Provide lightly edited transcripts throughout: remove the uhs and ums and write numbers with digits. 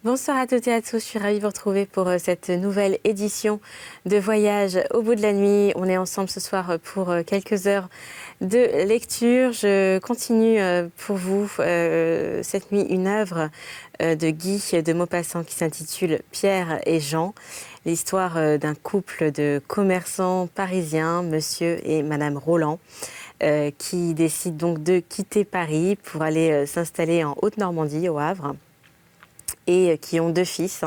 Bonsoir à toutes et à tous, je suis ravie de vous retrouver pour cette nouvelle édition de Voyage au bout de la nuit. On est ensemble ce soir pour quelques heures de lecture. Je continue pour vous cette nuit une œuvre de Guy de Maupassant qui s'intitule Pierre et Jean. L'histoire d'un couple de commerçants parisiens, monsieur et madame Roland, qui décident donc de quitter Paris pour aller s'installer en Haute-Normandie, au Havre. Et qui ont deux fils,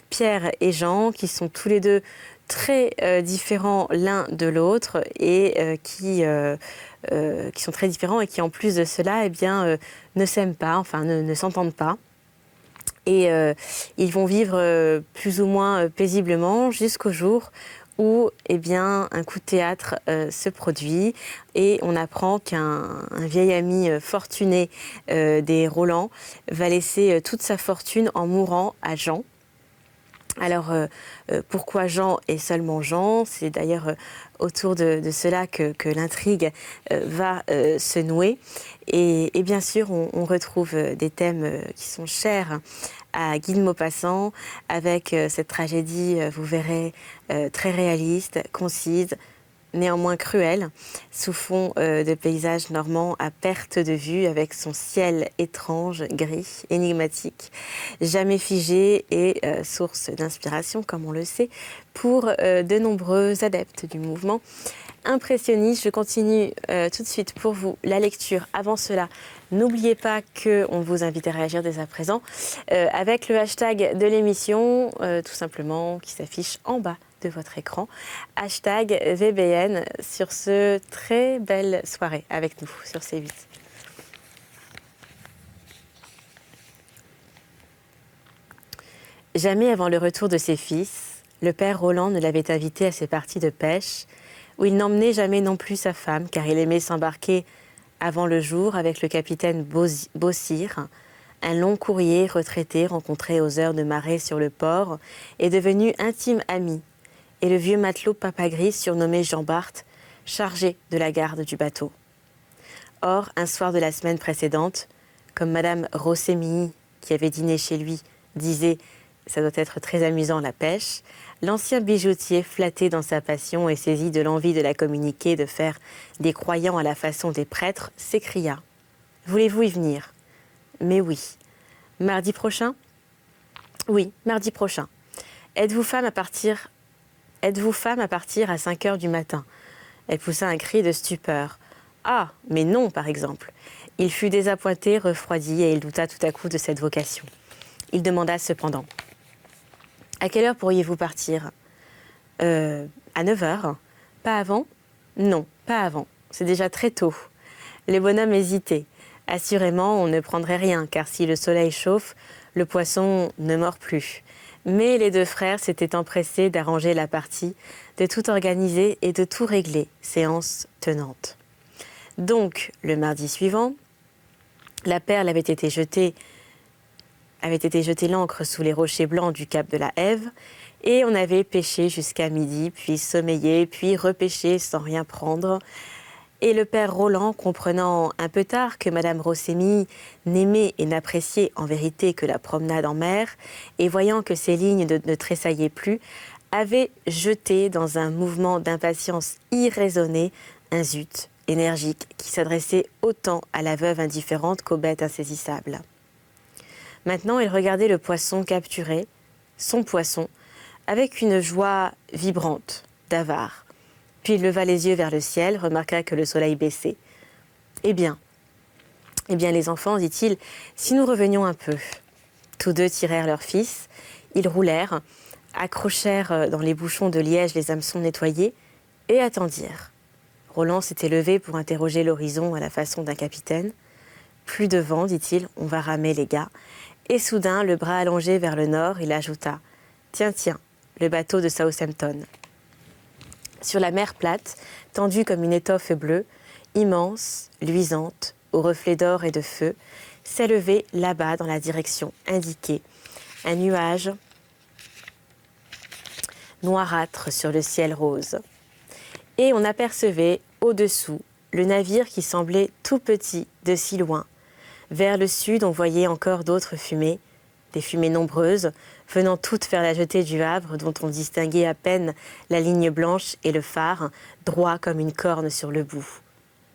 Pierre et Jean, qui sont tous les deux très différents l'un de l'autre et qui sont très différents et qui en plus de cela ne s'aiment pas, enfin ne s'entendent pas. Et ils vont vivre plus ou moins paisiblement jusqu'au jour où un coup de théâtre se produit et on apprend qu'un vieil ami fortuné des Roland va laisser toute sa fortune en mourant à Jean. Alors, pourquoi Jean et seulement Jean? C'est d'ailleurs autour de cela que l'intrigue va se nouer. Et bien sûr, on retrouve des thèmes qui sont chers à Guy de Maupassant, avec cette tragédie, vous verrez, très réaliste, concise, néanmoins cruelle, sous fond de paysages normands à perte de vue, avec son ciel étrange, gris, énigmatique, jamais figé et source d'inspiration, comme on le sait, pour de nombreux adeptes du mouvement impressionniste. Je continue tout de suite pour vous la lecture. Avant cela, n'oubliez pas qu'on vous invite à réagir dès à présent avec le hashtag de l'émission, tout simplement, qui s'affiche en bas de votre écran, hashtag VBN, sur ce très belle soirée avec nous sur C8. Jamais avant le retour de ses fils, le père Roland ne l'avait invité à ses parties de pêche, où il n'emmenait jamais non plus sa femme, car il aimait s'embarquer avant le jour avec le capitaine Beausire, un long courrier retraité rencontré aux heures de marée sur le port et devenu intime ami, et le vieux matelot Papagris surnommé Jean Bart, chargé de la garde du bateau. Or, un soir de la semaine précédente, comme Madame Rossémilly, qui avait dîné chez lui, disait « ça doit être très amusant la pêche », l'ancien bijoutier, flatté dans sa passion et saisi de l'envie de la communiquer, de faire des croyants à la façon des prêtres, s'écria « Voulez-vous y venir ?»« Mais oui. »« Mardi prochain ?»« Oui, mardi prochain. »« Êtes-vous femme à partir à 5 heures du matin ?» Elle poussa un cri de stupeur. « Ah, mais non, par exemple. » Il fut désappointé, refroidi, et il douta tout à coup de cette vocation. Il demanda cependant « À quelle heure pourriez-vous partir ?»« À 9 heures. »« Pas avant ?»« Non, pas avant. C'est déjà très tôt. » Le bonhomme hésitait. Assurément, on ne prendrait rien, car si le soleil chauffe, le poisson ne mord plus. Mais les deux frères s'étaient empressés d'arranger la partie, de tout organiser et de tout régler, séance tenante. Donc, le mardi suivant, la perle avait été jetée l'ancre sous les rochers blancs du cap de la Hève, et on avait pêché jusqu'à midi, puis sommeillé, puis repêché sans rien prendre. Et le père Roland, comprenant un peu tard que Madame Rossémilly n'aimait et n'appréciait en vérité que la promenade en mer, et voyant que ses lignes ne tressaillaient plus, avait jeté dans un mouvement d'impatience irraisonnée un zut énergique qui s'adressait autant à la veuve indifférente qu'aux bêtes insaisissables. Maintenant, il regardait le poisson capturé, son poisson, avec une joie vibrante, d'avare. Puis il leva les yeux vers le ciel, remarqua que le soleil baissait. « Eh bien, les enfants, dit-il, si nous revenions un peu. » Tous deux tirèrent leurs fils, ils roulèrent, accrochèrent dans les bouchons de liège les hameçons nettoyés et attendirent. Roland s'était levé pour interroger l'horizon à la façon d'un capitaine. « Plus de vent, dit-il, on va ramer les gars. » Et soudain, le bras allongé vers le nord, il ajouta « Tiens, le bateau de Southampton. » Sur la mer plate, tendue comme une étoffe bleue, immense, luisante, aux reflets d'or et de feu, s'élevait là-bas dans la direction indiquée, un nuage noirâtre sur le ciel rose. Et on apercevait au-dessous le navire qui semblait tout petit de si loin. Vers le sud, on voyait encore d'autres fumées, des fumées nombreuses, venant toutes faire la jetée du Havre, dont on distinguait à peine la ligne blanche et le phare, droit comme une corne sur le bout.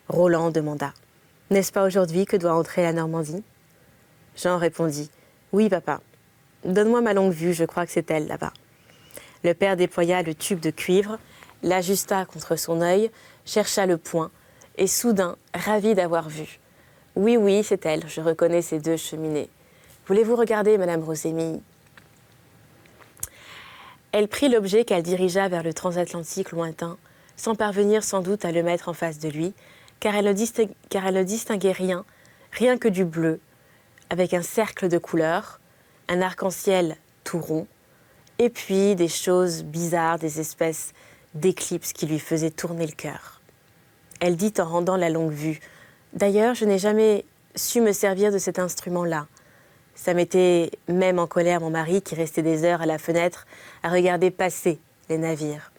Roland demanda « N'est-ce pas aujourd'hui que doit entrer la Normandie ?» Jean répondit « Oui, papa. Donne-moi ma longue vue, je crois que c'est elle, là-bas. » Le père déploya le tube de cuivre, l'ajusta contre son œil, chercha le point, et soudain, ravi d'avoir vu. « Oui, oui, c'est elle, je reconnais ces deux cheminées. Voulez-vous regarder, Madame Rosémille ?» Elle prit l'objet qu'elle dirigea vers le transatlantique lointain, sans parvenir sans doute à le mettre en face de lui, car elle ne distinguait rien, rien que du bleu, avec un cercle de couleurs, un arc-en-ciel tout rond, et puis des choses bizarres, des espèces d'éclipses qui lui faisaient tourner le cœur. Elle dit en rendant la longue vue « D'ailleurs, je n'ai jamais su me servir de cet instrument-là. Ça mettait même en colère mon mari qui restait des heures à la fenêtre à regarder passer les navires. »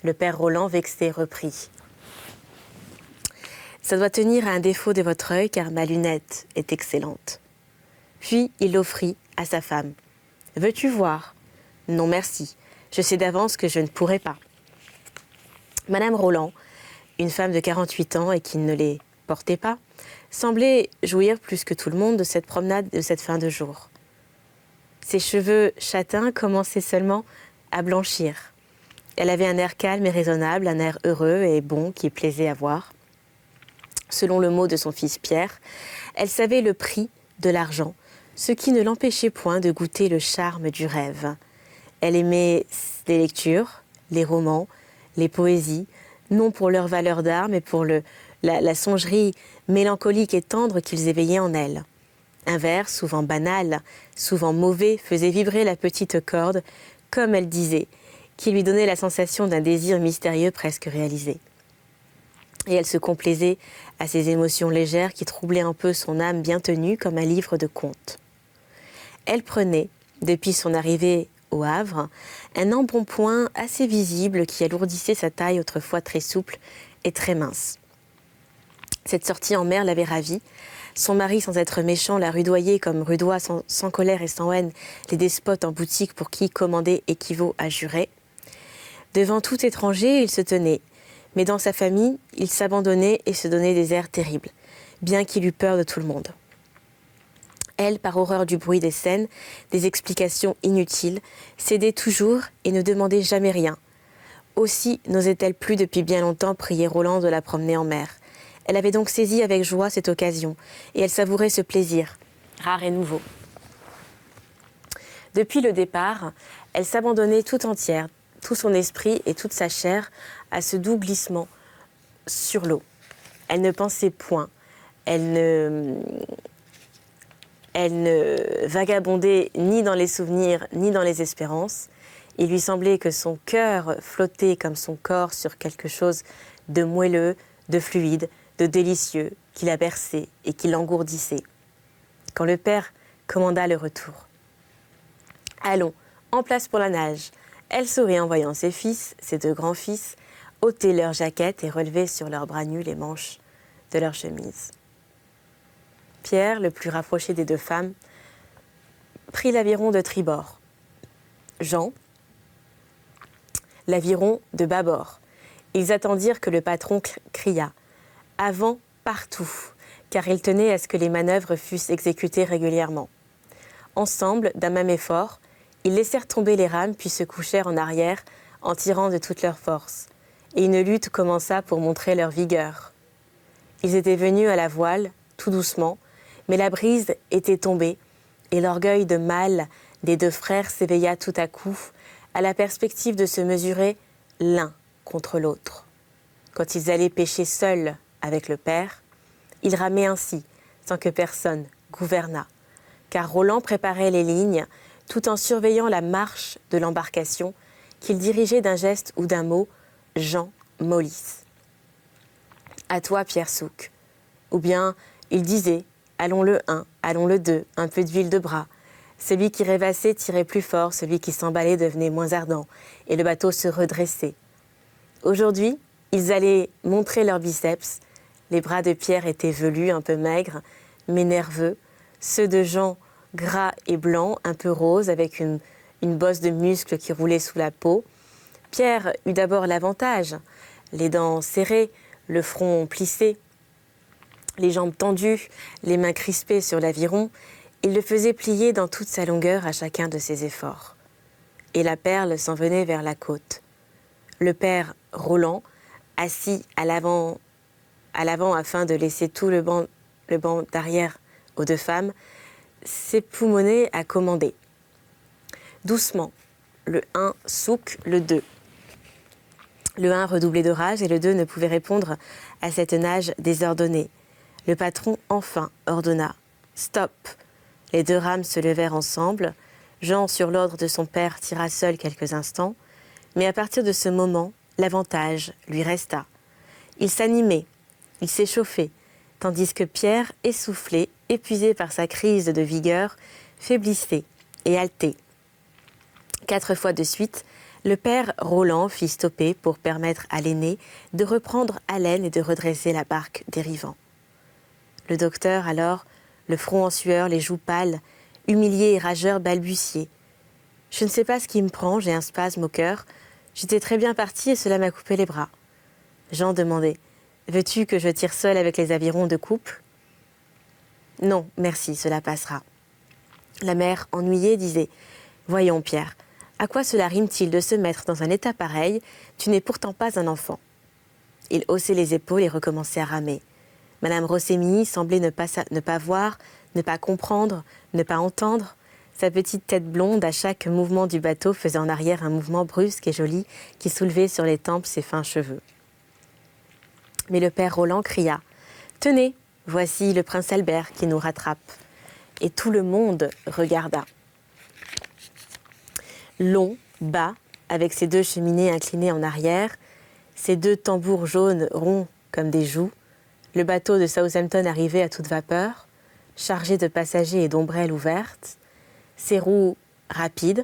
Le père Roland, vexé, reprit « Ça doit tenir à un défaut de votre œil car ma lunette est excellente. » Puis il l'offrit à sa femme. « Veux-tu voir ?»« Non, merci. Je sais d'avance que je ne pourrai pas. » Madame Roland, une femme de 48 ans et qui ne les portait pas, semblait jouir plus que tout le monde de cette promenade de cette fin de jour. Ses cheveux châtains commençaient seulement à blanchir. Elle avait un air calme et raisonnable, un air heureux et bon qui plaisait à voir. Selon le mot de son fils Pierre, elle savait le prix de l'argent, ce qui ne l'empêchait point de goûter le charme du rêve. Elle aimait les lectures, les romans, les poésies, non pour leur valeur d'art, mais pour la songerie mélancolique et tendre qu'ils éveillaient en elle. Un vers, souvent banal, souvent mauvais, faisait vibrer la petite corde, comme elle disait, qui lui donnait la sensation d'un désir mystérieux presque réalisé. Et elle se complaisait à ces émotions légères qui troublaient un peu son âme bien tenue comme un livre de contes. Elle prenait, depuis son arrivée au Havre, un embonpoint assez visible qui alourdissait sa taille autrefois très souple et très mince. Cette sortie en mer l'avait ravie. Son mari, sans être méchant, la rudoyait comme rudoie sans colère et sans haine les despotes en boutique pour qui commander équivaut à jurer. Devant tout étranger, il se tenait. Mais dans sa famille, il s'abandonnait et se donnait des airs terribles, bien qu'il eût peur de tout le monde. Elle, par horreur du bruit des scènes, des explications inutiles, cédait toujours et ne demandait jamais rien. Aussi n'osait-elle plus depuis bien longtemps prier Roland de la promener en mer. Elle avait donc saisi avec joie cette occasion, et elle savourait ce plaisir, rare et nouveau. Depuis le départ, elle s'abandonnait tout entière, tout son esprit et toute sa chair à ce doux glissement sur l'eau. Elle ne pensait point, elle ne vagabondait ni dans les souvenirs ni dans les espérances. Il lui semblait que son cœur flottait comme son corps sur quelque chose de moelleux, de fluide, de délicieux, qui la berçait et qui l'engourdissait. Quand le père commanda le retour. « Allons, en place pour la nage !» Elle sourit en voyant ses fils, ses deux grands-fils, ôter leurs jaquettes et relever sur leurs bras nus les manches de leur chemise. Pierre, le plus rapproché des deux femmes, prit l'aviron de tribord. Jean, l'aviron de bâbord. Ils attendirent que le patron criât « Avant, partout !» car il tenait à ce que les manœuvres fussent exécutées régulièrement. Ensemble, d'un même effort, ils laissèrent tomber les rames puis se couchèrent en arrière en tirant de toute leur force. Et une lutte commença pour montrer leur vigueur. Ils étaient venus à la voile, tout doucement, mais la brise était tombée et l'orgueil de mâle des deux frères s'éveilla tout à coup à la perspective de se mesurer l'un contre l'autre. Quand ils allaient pêcher seuls avec le père, ils ramaient ainsi, sans que personne gouvernât, car Roland préparait les lignes tout en surveillant la marche de l'embarcation qu'il dirigeait d'un geste ou d'un mot, Jean Mollisse. « À toi, Pierre Souque !» Ou bien, il disait, « Allons le un, allons le deux, un peu d'huile de bras. » Celui qui rêvassait tirait plus fort, celui qui s'emballait devenait moins ardent, et le bateau se redressait. Aujourd'hui, ils allaient montrer leurs biceps. Les bras de Pierre étaient velus, un peu maigres, mais nerveux. Ceux de Jean gras et blanc, un peu rose, avec une bosse de muscles qui roulait sous la peau. Pierre eut d'abord l'avantage, les dents serrées, le front plissé, les jambes tendues, les mains crispées sur l'aviron. Il le faisait plier dans toute sa longueur à chacun de ses efforts. Et la perle s'en venait vers la côte. Le père Roland, assis à l'avant afin de laisser tout le banc d'arrière aux deux femmes, s'époumonnait à commander. Doucement, le 1 souk le 2. Le 1 redoublait de rage et le 2 ne pouvait répondre à cette nage désordonnée. Le patron enfin ordonna « Stop !» Les deux rames se levèrent ensemble. Jean, sur l'ordre de son père, tira seul quelques instants. Mais à partir de ce moment, l'avantage lui resta. Il s'animait, il s'échauffait, tandis que Pierre, essoufflé, épuisé par sa crise de vigueur, faiblissait et haletait. 4 fois de suite, le père Roland fit stopper pour permettre à l'aîné de reprendre haleine et de redresser la barque dérivant. Le docteur, alors, le front en sueur, les joues pâles, humilié et rageur, balbutiait. « Je ne sais pas ce qui me prend, j'ai un spasme au cœur. J'étais très bien partie et cela m'a coupé les bras. » Jean demandait « Veux-tu que je tire seul avec les avirons de couple ?»« Non, merci, cela passera. » La mère, ennuyée, disait « Voyons, Pierre, à quoi cela rime-t-il de se mettre dans un état pareil? Tu n'es pourtant pas un enfant. » Il haussait les épaules et recommençait à ramer. Madame Rossémini semblait ne pas voir, ne pas comprendre, ne pas entendre. Sa petite tête blonde, à chaque mouvement du bateau, faisait en arrière un mouvement brusque et joli qui soulevait sur les tempes ses fins cheveux. Mais le père Roland cria « Tenez, voici le prince Albert qui nous rattrape. » Et tout le monde regarda. Long, bas, avec ses 2 cheminées inclinées en arrière, ses 2 tambours jaunes ronds comme des joues, le bateau de Southampton arrivait à toute vapeur, chargé de passagers et d'ombrelles ouvertes, ses roues rapides,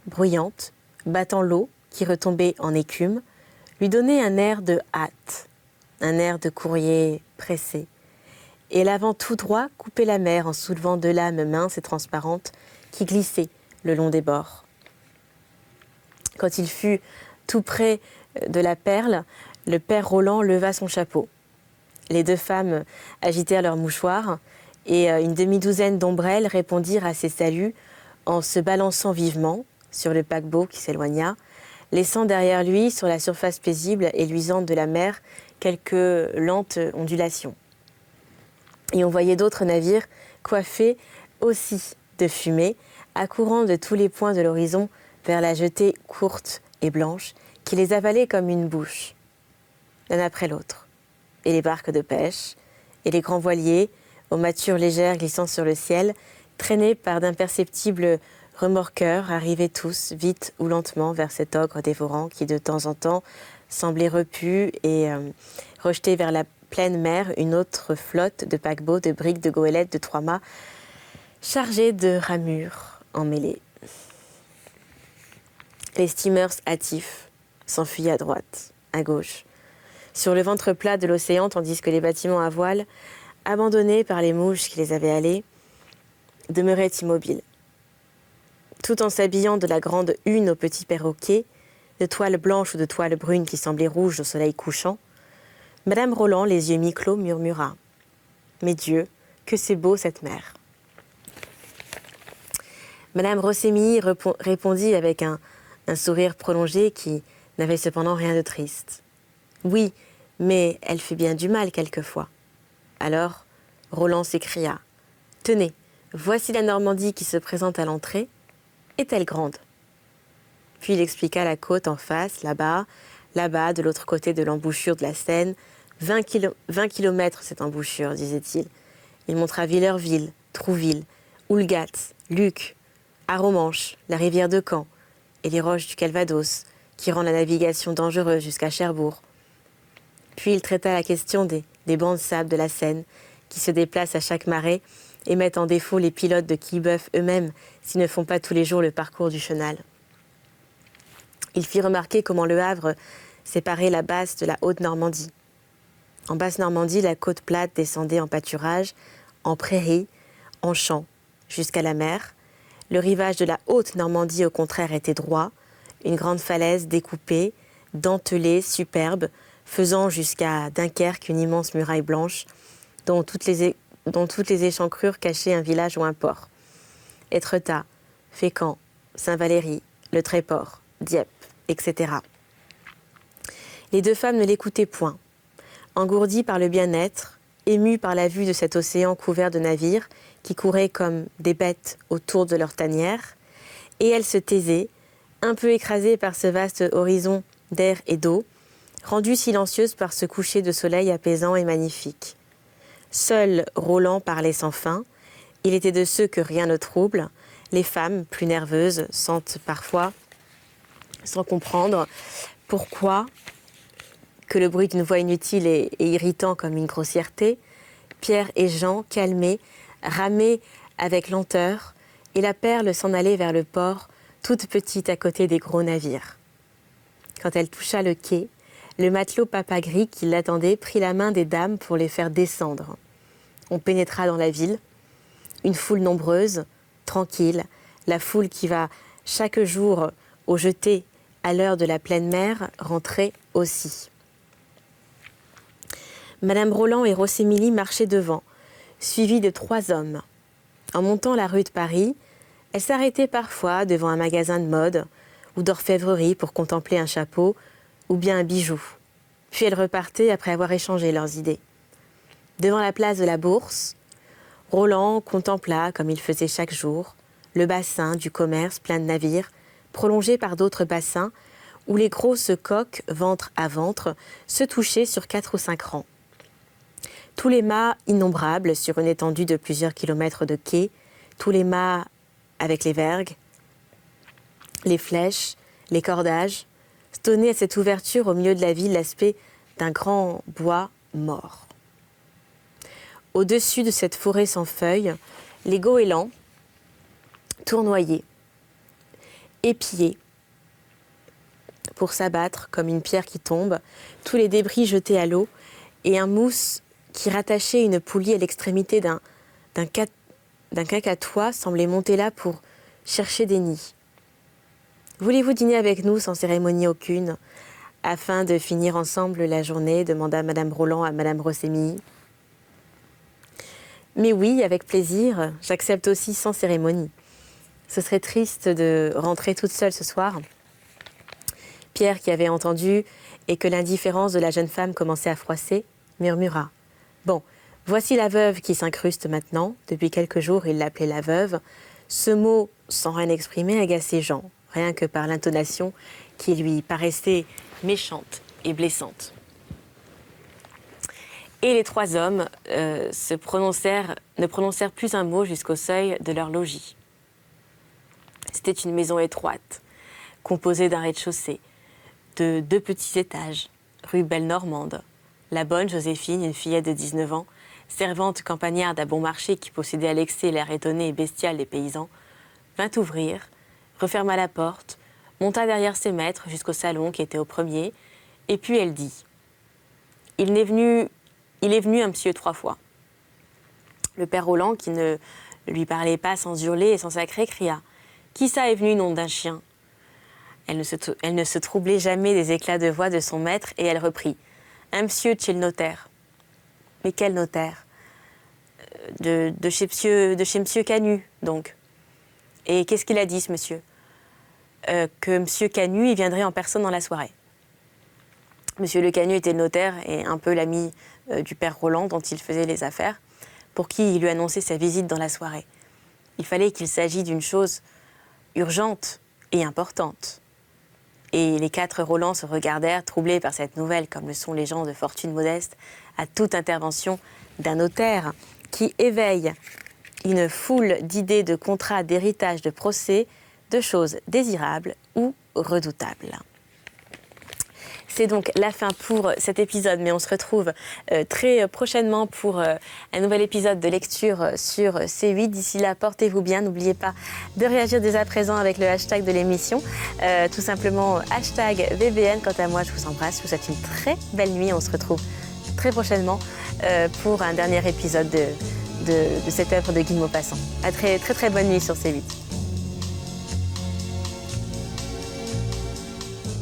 bruyantes, battant l'eau qui retombait en écume, lui donnaient un air de hâte, un air de courrier pressé. Et l'avant tout droit coupait la mer en soulevant 2 lames minces et transparentes qui glissaient le long des bords. Quand il fut tout près de la perle, le père Roland leva son chapeau. Les 2 femmes agitèrent leurs mouchoirs et une demi-douzaine d'ombrelles répondirent à ses saluts en se balançant vivement sur le paquebot qui s'éloigna, laissant derrière lui, sur la surface paisible et luisante de la mer, quelques lentes ondulations. Et on voyait d'autres navires coiffés aussi de fumée, accourant de tous les points de l'horizon vers la jetée courte et blanche qui les avalait comme une bouche, l'un après l'autre. Et les barques de pêche, et les grands voiliers, aux mâtures légères glissant sur le ciel, traînés par d'imperceptibles remorqueurs, arrivaient tous, vite ou lentement, vers cet ogre dévorant qui, de temps en temps, semblait repu et rejetait vers la pleine mer une autre flotte de paquebots, de briques, de goélettes, de 3 mâts, chargés de ramures emmêlées. Les steamers hâtifs s'enfuyaient à droite, à gauche, sur le ventre plat de l'océan, tandis que les bâtiments à voile, abandonnés par les mouches qui les avaient halés, demeuraient immobiles. Tout en s'habillant de la grande hune au petit perroquet, de toile blanche ou de toile brune qui semblait rouge au soleil couchant, Madame Roland, les yeux mi-clos, murmura « Mais Dieu, que c'est beau cette mer !» Madame Rossémini répondit avec un sourire prolongé qui n'avait cependant rien de triste. « Oui, mais elle fait bien du mal quelquefois. » Alors, Roland s'écria « Tenez, voici la Normandie qui se présente à l'entrée. Est-elle grande ?» Puis il expliqua la côte en face, là-bas, de l'autre côté de l'embouchure de la Seine. 20 kilomètres cette embouchure, disait-il. Il montra Villerville, Trouville, Oulgat, Luc, Aromanche, la rivière de Caen et les roches du Calvados, qui rend la navigation dangereuse jusqu'à Cherbourg. Puis il traita la question des bancs de sable de la Seine, qui se déplacent à chaque marée et mettent en défaut les pilotes de Quillebeuf eux-mêmes s'ils ne font pas tous les jours le parcours du Chenal. Il fit remarquer comment le Havre séparait la basse de la Haute-Normandie. En Basse-Normandie, la côte plate descendait en pâturage, en prairies, en champs, jusqu'à la mer. Le rivage de la Haute-Normandie, au contraire, était droit, une grande falaise découpée, dentelée, superbe, faisant jusqu'à Dunkerque une immense muraille blanche, dont toutes les échancrures cachaient un village ou un port. Étretat, Fécamp, Saint-Valery, Le Tréport, Dieppe, etc. Les deux femmes ne l'écoutaient point. Engourdies par le bien-être, émues par la vue de cet océan couvert de navires qui couraient comme des bêtes autour de leur tanière, et elles se taisaient, un peu écrasées par ce vaste horizon d'air et d'eau, rendues silencieuses par ce coucher de soleil apaisant et magnifique. Seul Roland parlait sans fin. Il était de ceux que rien ne trouble. Les femmes, plus nerveuses, sentent parfois, sans comprendre pourquoi, que le bruit d'une voix inutile et irritant comme une grossièreté. Pierre et Jean, calmés, ramaient avec lenteur, et la perle s'en allait vers le port, toute petite à côté des gros navires. Quand elle toucha le quai, le matelot Papagris qui l'attendait prit la main des dames pour les faire descendre. On pénétra dans la ville, une foule nombreuse, tranquille, la foule qui va chaque jour au jeté à l'heure de la pleine mer rentrait aussi. Madame Roland et Rosémilie marchaient devant, suivies de 3 hommes. En montant la rue de Paris, elles s'arrêtaient parfois devant un magasin de mode ou d'orfèvrerie pour contempler un chapeau ou bien un bijou. Puis elles repartaient après avoir échangé leurs idées. Devant la place de la Bourse, Roland contempla, comme il faisait chaque jour, le bassin du commerce plein de navires, prolongé par d'autres bassins où les grosses coques, ventre à ventre, se touchaient sur 4 ou 5 rangs. Tous les mâts innombrables sur une étendue de plusieurs kilomètres de quai, tous les mâts avec les vergues, les flèches, les cordages, donnaient à cette ouverture au milieu de la ville l'aspect d'un grand bois mort. Au-dessus de cette forêt sans feuilles, les goélands tournoyaient, épiaient, pour s'abattre comme une pierre qui tombe, tous les débris jetés à l'eau et un mousse qui rattachait une poulie à l'extrémité d'un cacatois semblait monter là pour chercher des nids. Voulez-vous dîner avec nous sans cérémonie aucune, afin de finir ensemble la journée, demanda Madame Roland à Madame Rosémilie. Mais oui, avec plaisir, j'accepte aussi sans cérémonie. Ce serait triste de rentrer toute seule ce soir. Pierre, qui avait entendu et que l'indifférence de la jeune femme commençait à froisser, murmura. « Bon, voici la veuve qui s'incruste maintenant. Depuis quelques jours, il l'appelait la veuve. Ce mot, sans rien exprimer, agaçait Jean, rien que par l'intonation qui lui paraissait méchante et blessante. Et les 3 hommes ne prononcèrent plus un mot jusqu'au seuil de leur logis. C'était une maison étroite, composée d'un rez-de-chaussée, de 2 petits étages, rue Belle-Normande. La bonne Joséphine, une fillette de 19 ans, servante campagnarde à bon marché qui possédait à l'excès l'air étonné et bestial des paysans, vint ouvrir, referma la porte, monta derrière ses maîtres jusqu'au salon qui était au premier, et puis elle dit « Il est venu un monsieur 3 fois. » Le père Roland, qui ne lui parlait pas sans hurler et sans sacrer, cria « Qui ça est venu, nom d'un chien ?» Elle ne se troublait jamais des éclats de voix de son maître et elle reprit « Un monsieur de chez le notaire. » « Mais quel notaire ? De chez monsieur Canu, donc. » « Et qu'est-ce qu'il a dit, ce monsieur ? Que monsieur Canu, il viendrait en personne dans la soirée. » Monsieur Le Canu était le notaire et un peu l'ami du père Roland dont il faisait les affaires, pour qui il lui annonçait sa visite dans la soirée. Il fallait qu'il s'agisse d'une chose urgente et importante. Et les 4 Roland se regardèrent, troublés par cette nouvelle, comme le sont les gens de fortune modeste, à toute intervention d'un notaire qui éveille une foule d'idées, de contrats, d'héritages, de procès, de choses désirables ou redoutables. C'est donc la fin pour cet épisode, mais on se retrouve très prochainement pour un nouvel épisode de lecture sur C8. D'ici là, portez-vous bien. N'oubliez pas de réagir dès à présent avec le hashtag de l'émission, tout simplement hashtag VBN. Quant à moi, je vous embrasse, je vous souhaite une très belle nuit. On se retrouve très prochainement pour un dernier épisode de cette œuvre de Guy de Maupassant. À très très bonne nuit sur C8.